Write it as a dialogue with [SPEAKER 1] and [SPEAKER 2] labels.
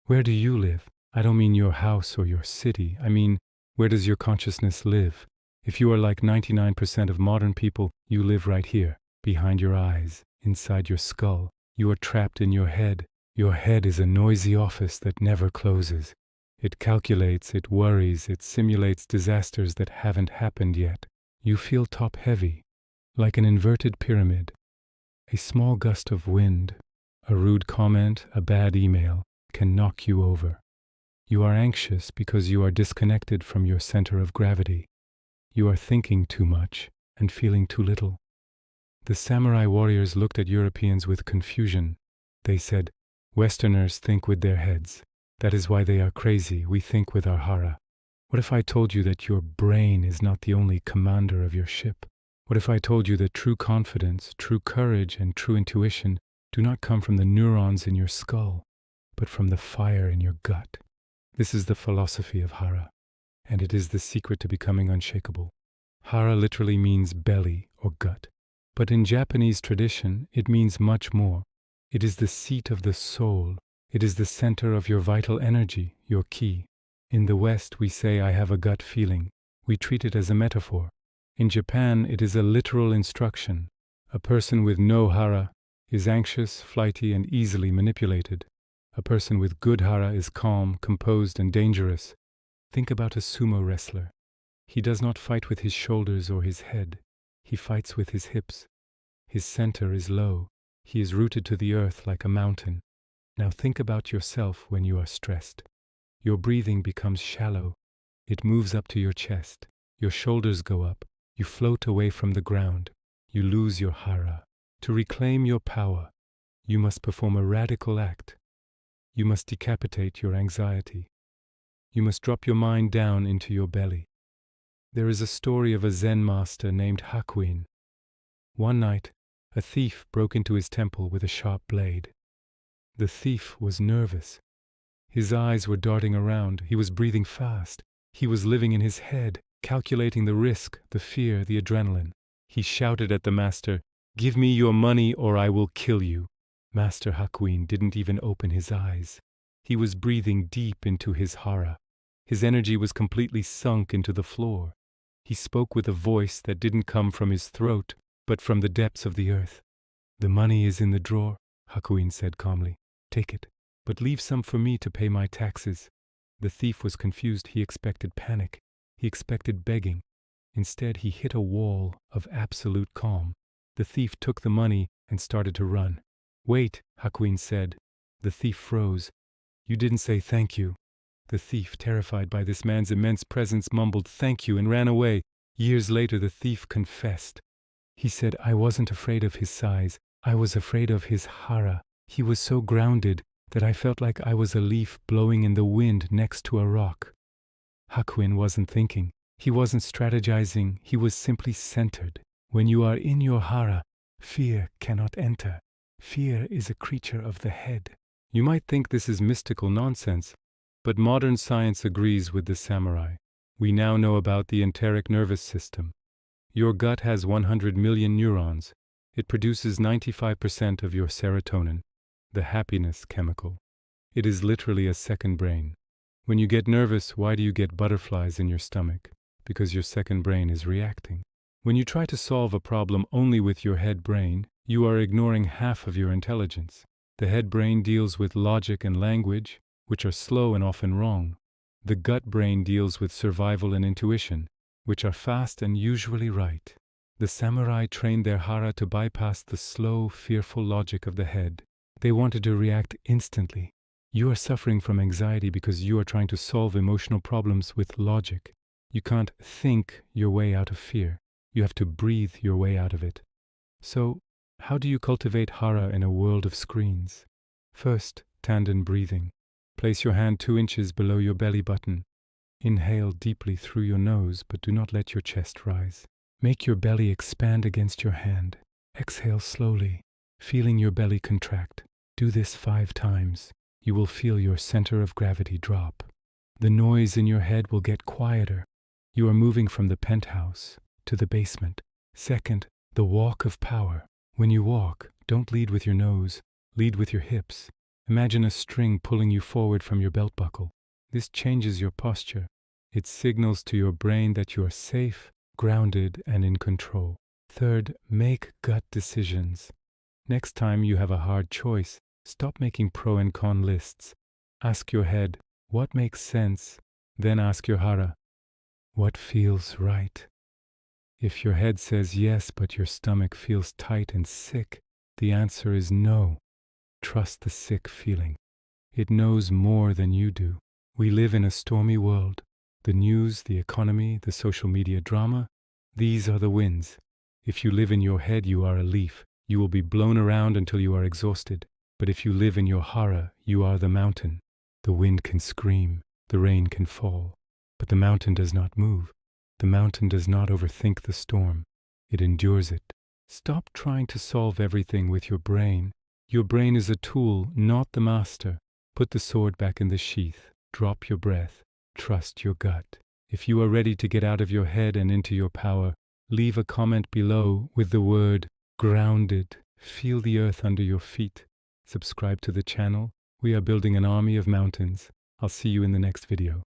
[SPEAKER 1] Where do you live? I don't mean your house or your city. I mean, where does your consciousness live? If you are like 99% of modern people, you live right here, behind your eyes, inside your skull. You are trapped in your head. Your head is a noisy office that never closes. It calculates, it worries, it simulates disasters that haven't happened yet. You feel top-heavy, like an inverted pyramid. A small gust of wind, a rude comment, a bad email can knock you over. You are anxious because you are disconnected from your center of gravity. You are thinking too much and feeling too little. The samurai warriors looked at Europeans with confusion. They said, "Westerners think with their heads. That is why they are crazy. We think with our Hara." What if I told you that your brain is not the only commander of your ship? What if I told you that true confidence, true courage, and true intuition do not come from the neurons in your skull, but from the fire in your gut? This is the philosophy of Hara, and it is the secret to becoming unshakable. Hara literally means belly or gut, but in Japanese tradition it means much more. It is the seat of the soul. It is the center of your vital energy, your ki. In the West, we say, "I have a gut feeling." We treat it as a metaphor. In Japan, it is a literal instruction. A person with no Hara is anxious, flighty, and easily manipulated. A person with good Hara is calm, composed, and dangerous. Think about a sumo wrestler. He does not fight with his shoulders or his head. He fights with his hips. His center is low. He is rooted to the earth like a mountain. Now think about yourself when you are stressed. Your breathing becomes shallow. It moves up to your chest. Your shoulders go up. You float away from the ground. You lose your Hara. To reclaim your power, you must perform a radical act. You must decapitate your anxiety. You must drop your mind down into your belly. There is a story of a Zen master named Hakuin. One night, a thief broke into his temple with a sharp blade. The thief was nervous. His eyes were darting around. He was breathing fast. He was living in his head, calculating the risk, the fear, the adrenaline. He shouted at the master, "Give me your money or I will kill you." Master Hakuin didn't even open his eyes. He was breathing deep into his Hara. His energy was completely sunk into the floor. He spoke with a voice that didn't come from his throat, but from the depths of the earth. "The money is in the drawer," Hakuin said calmly. "Take it, but leave some for me to pay my taxes." The thief was confused. He expected panic. He expected begging. Instead, he hit a wall of absolute calm. The thief took the money and started to run. "Wait," Hakuin said. The thief froze. "You didn't say thank you." The thief, terrified by this man's immense presence, mumbled "thank you" and ran away. Years later, the thief confessed. He said, "I wasn't afraid of his size. I was afraid of his Hara. He was so grounded that I felt like I was a leaf blowing in the wind next to a rock." Hakuin wasn't thinking. He wasn't strategizing. He was simply centered. When you are in your Hara, fear cannot enter. Fear is a creature of the head. You might think this is mystical nonsense, but modern science agrees with the samurai. We now know about the enteric nervous system. Your gut has 100 million neurons. It produces 95% of your serotonin, the happiness chemical. It is literally a second brain. When you get nervous, why do you get butterflies in your stomach? Because your second brain is reacting. When you try to solve a problem only with your head brain, you are ignoring half of your intelligence. The head brain deals with logic and language, which are slow and often wrong. The gut brain deals with survival and intuition, which are fast and usually right. The samurai trained their Hara to bypass the slow, fearful logic of the head. They wanted to react instantly. You are suffering from anxiety because you are trying to solve emotional problems with logic. You can't think your way out of fear. You have to breathe your way out of it. So, how do you cultivate Hara in a world of screens? First, tandem breathing. Place your hand 2 inches below your belly button. Inhale deeply through your nose, but do not let your chest rise. Make your belly expand against your hand. Exhale slowly, feeling your belly contract. Do this 5 times. You will feel your center of gravity drop. The noise in your head will get quieter. You are moving from the penthouse to the basement. Second, the walk of power. When you walk, don't lead with your nose, lead with your hips. Imagine a string pulling you forward from your belt buckle. This changes your posture. It signals to your brain that you are safe, grounded, and in control. Third, make gut decisions. Next time you have a hard choice, stop making pro and con lists. Ask your head, what makes sense? Then ask your Hara, what feels right? If your head says yes, but your stomach feels tight and sick, the answer is no. Trust the sick feeling. It knows more than you do. We live in a stormy world. The news, the economy, the social media drama, these are the winds. If you live in your head, you are a leaf. You will be blown around until you are exhausted. But if you live in your Hara, you are the mountain. The wind can scream, the rain can fall, but the mountain does not move. The mountain does not overthink the storm. It endures it. Stop trying to solve everything with your brain. Your brain is a tool, not the master. Put the sword back in the sheath. Drop your breath. Trust your gut. If you are ready to get out of your head and into your power, leave a comment below with the word grounded. Feel the earth under your feet. Subscribe to the channel. We are building an army of mountains. I'll see you in the next video.